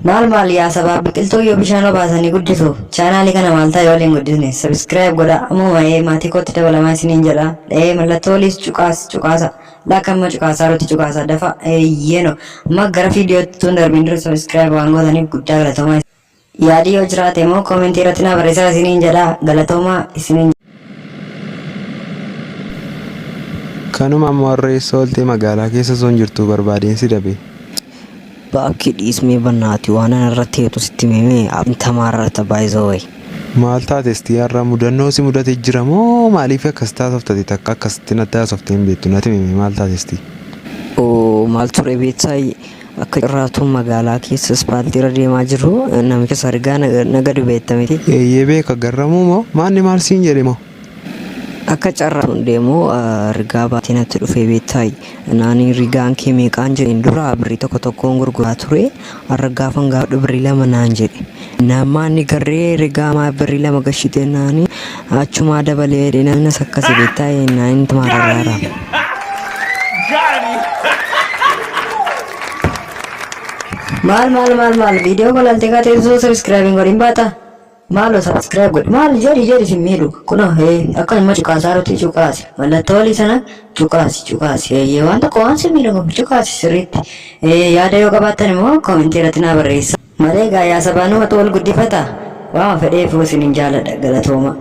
Maal yaa sababa biqiltuu yoo bishaan obaasanii guddisu chaanaalii kana maaltaa yoo waliin guddisne subscribe godha ammoo maatii kootti dabalamaa isiniin jedha mallattoolis cuqaasa lakkamma cuqaasaa roti cuqaasa dafa yeeno amma gara viidiyootti tun darbiin dura subscribe waan gootaniif guddaa galatooma yaadii yoo jiraate immoo koomentii irratti na barreessaa isiniin jedha galatooma isiniin kanuma warree sooltee magaalaa keessa son jirtu barbaadeensi dabe Bakki dhiismee bannaati waan irratti heetu sitti meemee abintamaarrata baay'isawee. Maal taatestii har'a mudannoo si mudate jira moo maaliif akkas taasoftate takka akkasitti natti haasofte hin beektu natti meemee maal taatestii? Maal ture beektaa akka irraatu magaalaa keessa ispaaltii irra deemaa jiru namicha sargaa naga dubeettameti. Eeyyee beeka garramuu moo maanni maal siin jedhe moo? Akka carraa hundeemoo rigaa baatee natti dhufee beektaa naani rigaan kee meeqaan jedheen dura birrii tokkoon gurguraa ture har'a gaafan gaafadhu birrii 2 naan jedhe namoonni garree rigaa maa birrii 2 gashitee naani achumaa dabalee namni akkasi beektaa naani tamaararaara. Maal video kolaltee kaatee subscribe godhin baata. Malo subscribe godhi maal jedhi simmiidhu kuna akkanuma cuqaasaa roti cuqaasi mallattoolee sana cuqaasi waan tokko waan simmiidhu cuqaasi sirriitti yaada yoo qabaattan immoo koomentii irratti na barreessa malee gaayaa sabaanuma wal guddifata waan fedheef isiniin jaalladha galatooma.